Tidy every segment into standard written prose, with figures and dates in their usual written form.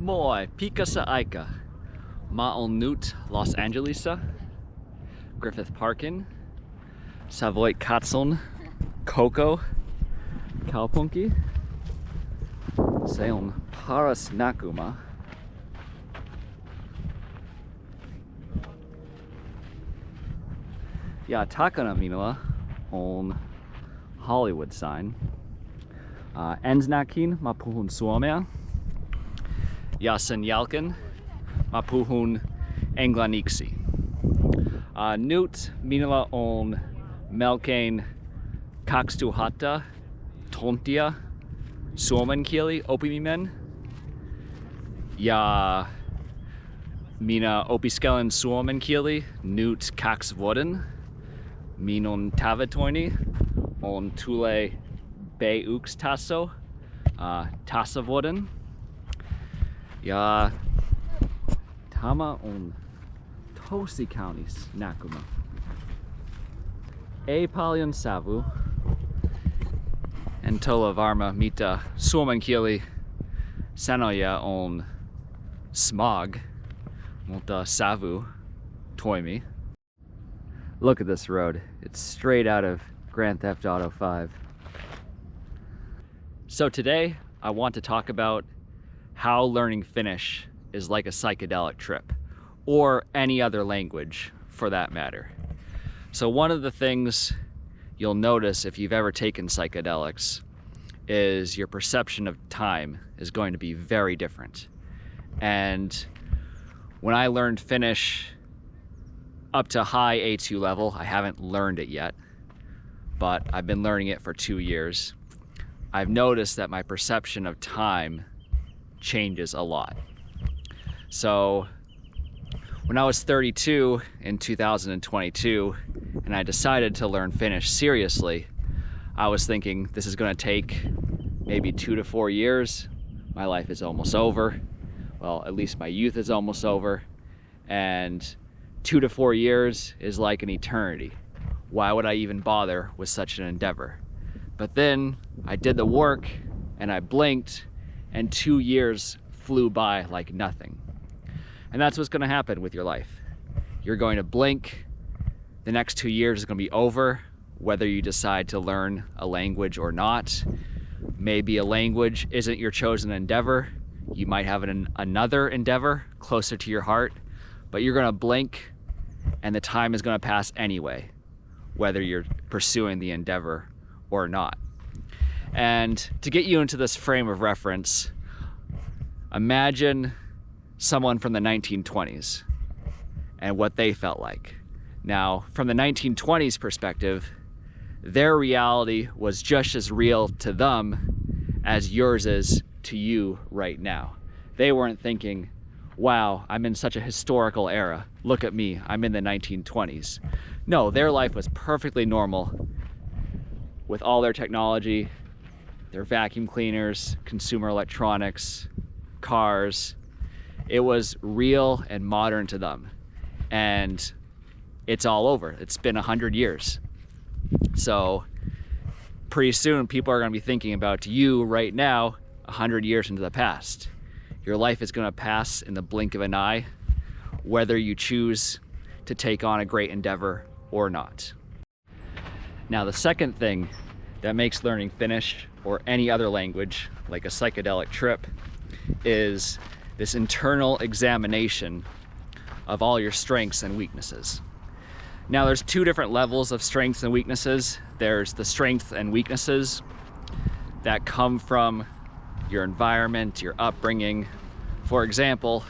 Moi, Pikasa Aika, Maolnut, Los Angelesa, Griffith Parkin, Savoy Katson, Coco, Kaupunki, Seon Paras Nakuma, Ja Takana Minua on Hollywood sign, Ensnakin Mapuhun Suomea, Yasen Yalkin Mapuhun Englaniksi. Newt Minula on Melkein Kakstuhatta Tontia Suomenkieli opimimen. Ja minä opiskelen suomenkieli nyt 2 vuoden. Minun tavoitteeni on tulee B1-taso tasavuoden. Ja tämä on tosi kaunis näkymä. Ei paljon savu. En tolla varma mitä suomenkieli sanoja on smog, mutta savu toimii. Look at this road. It's straight out of Grand Theft Auto 5. So today I want to talk about how learning Finnish is like a psychedelic trip, or any other language for that matter. So one of the things you'll notice if you've ever taken psychedelics is your perception of time is going to be very different. And when I learned Finnish up to high A2 level, I haven't learned it yet, but I've been learning it for 2 years. I've noticed that my perception of time changes a lot. So when I was 32 in 2022 and I decided to learn Finnish seriously, I was thinking this is going to take maybe 2 to 4 years. My life is almost over. Well, at least my youth is almost over. And 2 to 4 years is like an eternity. Why would I even bother with such an endeavor? But then I did the work and I blinked and 2 years flew by like nothing. And that's what's going to happen with your life. You're going to blink, the next 2 years is going to be over, whether you decide to learn a language or not. Maybe a language isn't your chosen endeavor. You might have another endeavor closer to your heart, but you're going to blink and the time is going to pass anyway, whether you're pursuing the endeavor or not. And to get you into this frame of reference, imagine someone from the 1920s and what they felt like. Now, from the 1920s perspective, their reality was just as real to them as yours is to you right now. They weren't thinking, wow, I'm in such a historical era. Look at me, I'm in the 1920s. No, their life was perfectly normal with all their technology, their vacuum cleaners, consumer electronics, cars. It was real and modern to them. And it's all over. It's been 100 years. So pretty soon people are going to be thinking about you right now 100 years into the past. Your life is going to pass in the blink of an eye, whether you choose to take on a great endeavor or not. Now, the second thing that makes learning Finnish or any other language like a psychedelic trip is this internal examination of all your strengths and weaknesses. Now, there's 2 different levels of strengths and weaknesses. There's the strengths and weaknesses that come from your environment, your upbringing. For example,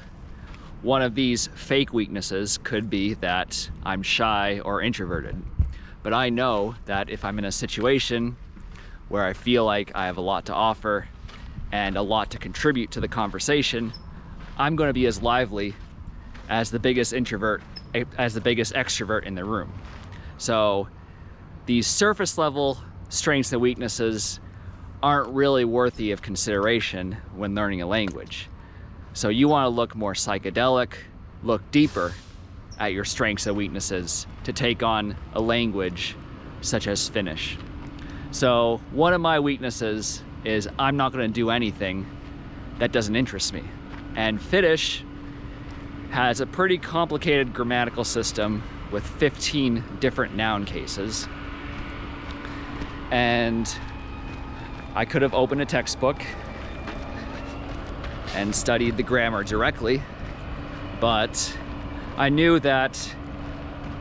one of these fake weaknesses could be that I'm shy or introverted. But I know that if I'm in a situation where I feel like I have a lot to offer and a lot to contribute to the conversation, I'm going to be as lively as the biggest extrovert in the room. So these surface level strengths and weaknesses aren't really worthy of consideration when learning a language. So you want to look more psychedelic, look deeper at your strengths and weaknesses to take on a language such as Finnish. So one of my weaknesses is I'm not going to do anything that doesn't interest me. And Finnish has a pretty complicated grammatical system with 15 different noun cases. And I could have opened a textbook and studied the grammar directly, but I knew that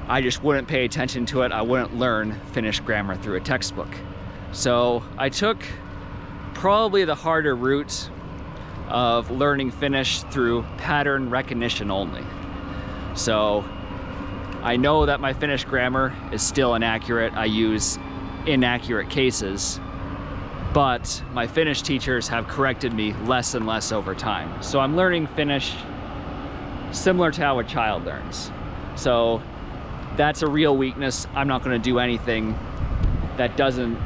I just wouldn't pay attention to it. I wouldn't learn Finnish grammar through a textbook. So I took probably the harder route of learning Finnish through pattern recognition only. So I know that my Finnish grammar is still inaccurate. I use inaccurate cases, but my Finnish teachers have corrected me less and less over time. So I'm learning Finnish similar to how a child learns. So that's a real weakness. I'm not going to do anything that doesn't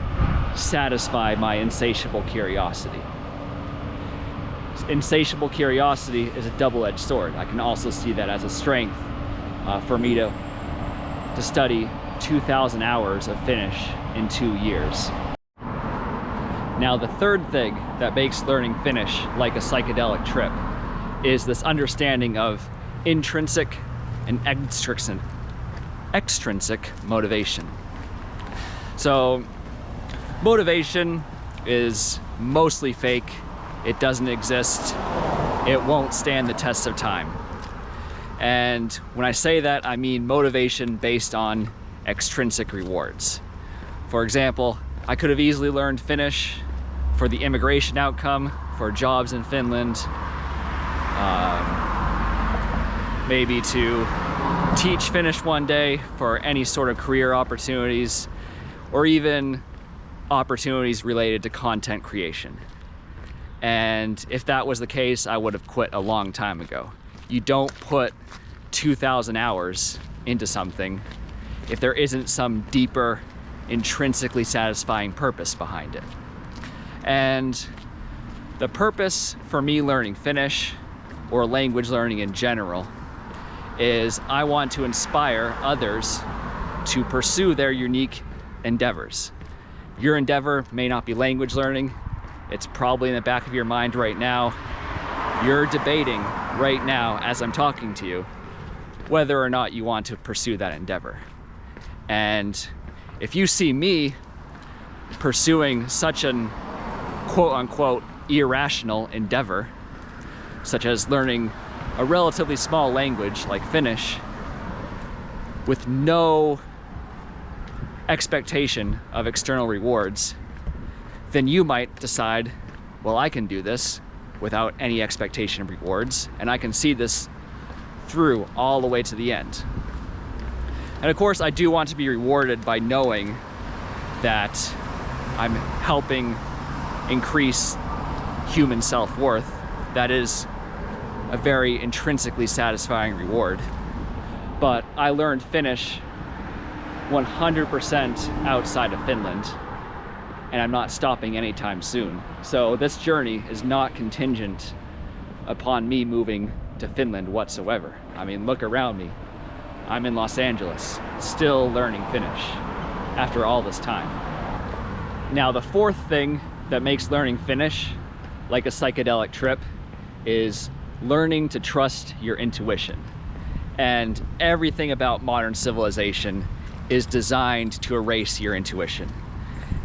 satisfy my insatiable curiosity. Insatiable curiosity is a double-edged sword. I can also see that as a strength for me to study 2,000 hours of Finnish in 2 years. Now, the third thing that makes learning Finnish like a psychedelic trip is this understanding of intrinsic and extrinsic motivation. So motivation is mostly fake. It doesn't exist. It won't stand the test of time. And when I say that, I mean motivation based on extrinsic rewards. For example, I could have easily learned Finnish for the immigration outcome, for jobs in Finland, maybe to teach Finnish one day for any sort of career opportunities, or even opportunities related to content creation. And if that was the case, I would have quit a long time ago. You don't put 2,000 hours into something if there isn't some deeper, intrinsically satisfying purpose behind it. And the purpose for me learning Finnish, or language learning in general, is I want to inspire others to pursue their unique endeavors. Your endeavor may not be language learning. It's probably in the back of your mind right now. You're debating right now, as I'm talking to you, whether or not you want to pursue that endeavor. And if you see me pursuing such an quote-unquote irrational endeavor, such as learning a relatively small language like Finnish with no expectation of external rewards, then you might decide, well, I can do this without any expectation of rewards, and I can see this through all the way to the end. And of course, I do want to be rewarded by knowing that I'm helping increase human self-worth. That is a very intrinsically satisfying reward. But I learned Finnish 100% outside of Finland, and I'm not stopping anytime soon. So this journey is not contingent upon me moving to Finland whatsoever. I mean, look around me. I'm in Los Angeles, still learning Finnish after all this time. Now, the fourth thing that makes learning Finnish like a psychedelic trip is learning to trust your intuition. And everything about modern civilization is designed to erase your intuition.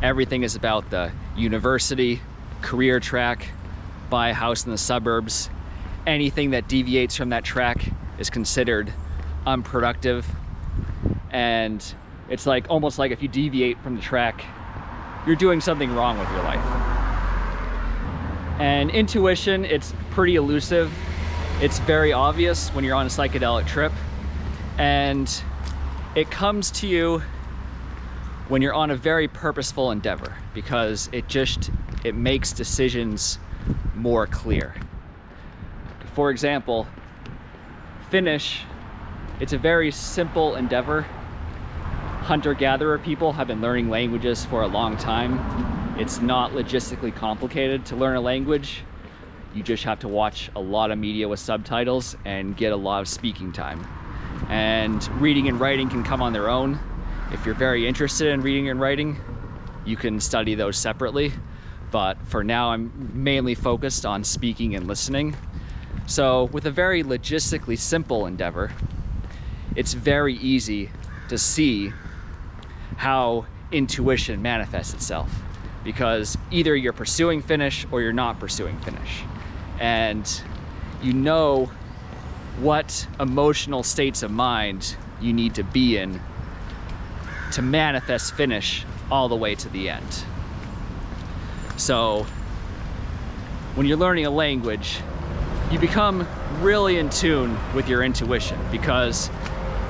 Everything is about the university, career track, buy a house in the suburbs. Anything that deviates from that track is considered unproductive. And it's like almost like if you deviate from the track, you're doing something wrong with your life. And intuition, it's pretty elusive. It's very obvious when you're on a psychedelic trip, and it comes to you when you're on a very purposeful endeavor, because it makes decisions more clear. For example, Finnish, it's a very simple endeavor. Hunter-gatherer people have been learning languages for a long time. It's not logistically complicated to learn a language. You just have to watch a lot of media with subtitles and get a lot of speaking time. And reading and writing can come on their own. If you're very interested in reading and writing, you can study those separately. But for now, I'm mainly focused on speaking and listening. So with a very logistically simple endeavor, it's very easy to see how intuition manifests itself, because either you're pursuing Finnish or you're not pursuing Finnish. And you know what emotional states of mind you need to be in to manifest Finnish all the way to the end. So when you're learning a language, you become really in tune with your intuition, because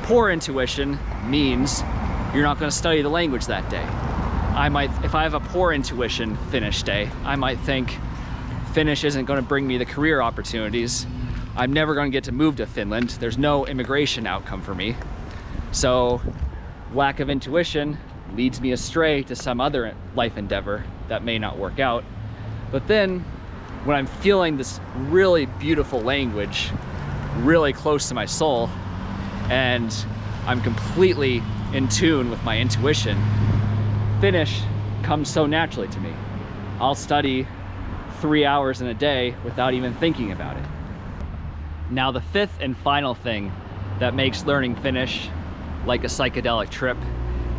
poor intuition means you're not going to study the language that day. If I have a poor intuition Finnish day, I might think Finnish isn't going to bring me the career opportunities. I'm never going to get to move to Finland. There's no immigration outcome for me. So lack of intuition leads me astray to some other life endeavor that may not work out. But then when I'm feeling this really beautiful language really close to my soul, and I'm completely in tune with my intuition, Finnish comes so naturally to me. I'll study 3 hours in a day without even thinking about it. Now, the fifth and final thing that makes learning Finnish like a psychedelic trip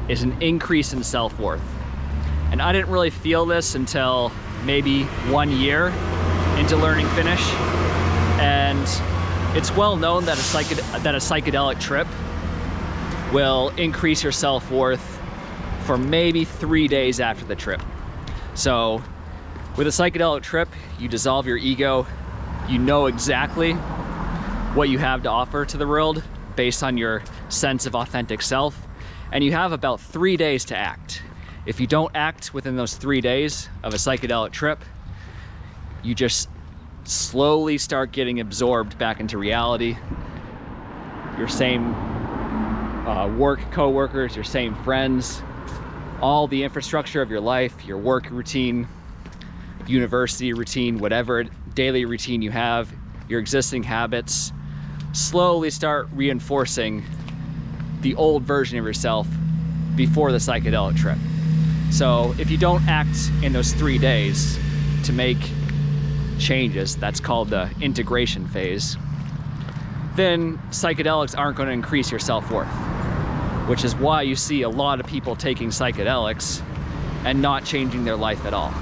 is an increase in self-worth. And I didn't really feel this until maybe 1 year into learning Finnish. And it's well known that a psychedelic trip will increase your self-worth for maybe 3 days after the trip. So with a psychedelic trip, you dissolve your ego. You know exactly what you have to offer to the world based on your sense of authentic self. And you have about 3 days to act. If you don't act within those 3 days of a psychedelic trip, you just slowly start getting absorbed back into reality. Your same work co-workers, your same friends, all the infrastructure of your life, your work routine, university routine, whatever daily routine you have, your existing habits, slowly start reinforcing the old version of yourself before the psychedelic trip. So if you don't act in those 3 days to make changes, that's called the integration phase, then psychedelics aren't going to increase your self-worth, which is why you see a lot of people taking psychedelics and not changing their life at all,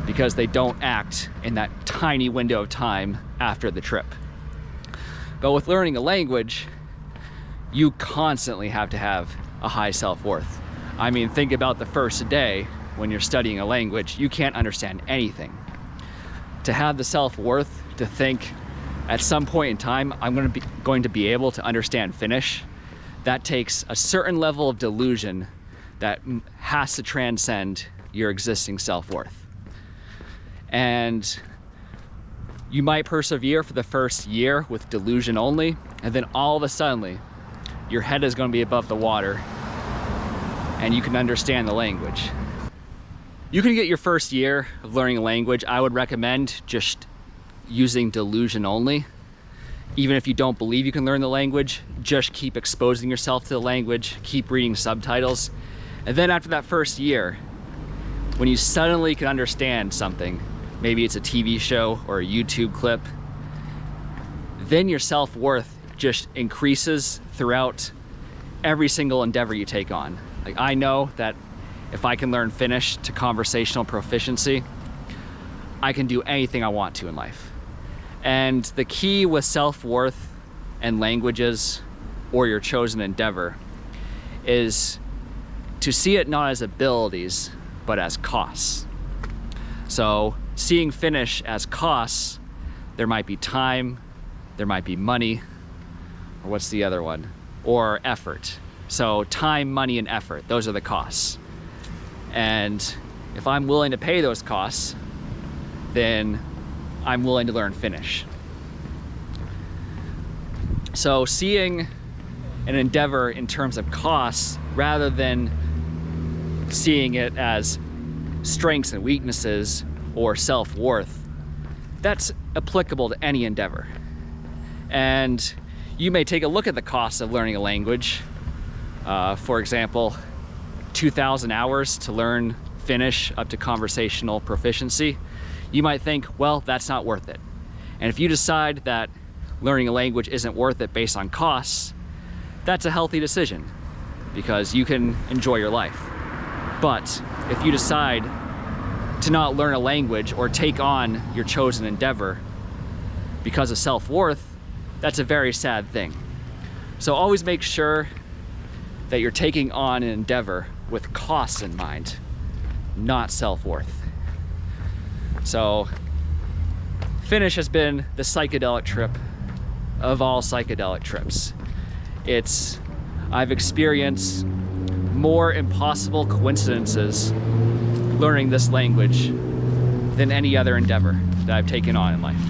because they don't act in that tiny window of time after the trip. But with learning a language, you constantly have to have a high self-worth. I mean, think about the first day when you're studying a language, you can't understand anything. To have the self-worth to think at some point in time, I'm going to be able to understand Finnish, that takes a certain level of delusion that has to transcend your existing self-worth. And you might persevere for the first year with delusion only, and then all of a sudden, your head is going to be above the water and you can understand the language. You can get your first year of learning a language. I would recommend just using delusion only. Even if you don't believe you can learn the language, just keep exposing yourself to the language, keep reading subtitles. And then after that first year, when you suddenly can understand something, maybe it's a TV show or a YouTube clip, then your self-worth just increases throughout every single endeavor you take on. Like, I know that if I can learn Finnish to conversational proficiency, I can do anything I want to in life. And the key with self-worth and languages or your chosen endeavor is to see it not as abilities, but as costs. So seeing Finnish as costs, there might be time, there might be money, or what's the other one? Or effort. So time, money, and effort, those are the costs. And if I'm willing to pay those costs, then I'm willing to learn Finnish. So seeing an endeavor in terms of costs rather than seeing it as strengths and weaknesses or self-worth, that's applicable to any endeavor. And you may take a look at the cost of learning a language. For example, 2,000 hours to learn Finnish up to conversational proficiency. You might think, well, that's not worth it. And if you decide that learning a language isn't worth it based on costs, that's a healthy decision because you can enjoy your life. But if you decide to not learn a language or take on your chosen endeavor because of self-worth, that's a very sad thing. So always make sure that you're taking on an endeavor with costs in mind, not self-worth. So Finnish has been the psychedelic trip of all psychedelic trips. I've experienced more impossible coincidences learning this language than any other endeavor that I've taken on in life.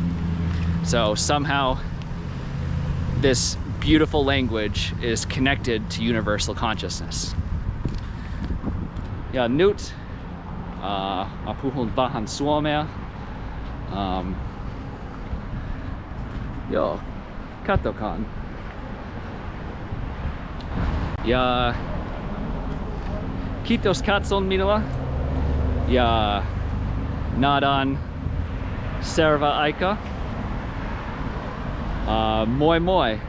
So somehow this beautiful language is connected to universal consciousness. Ja nyt mä puhun vähän suomea. Joo, katsokaan. Ja kiitos katson minua. Ja nadan serva aika. Moi moi.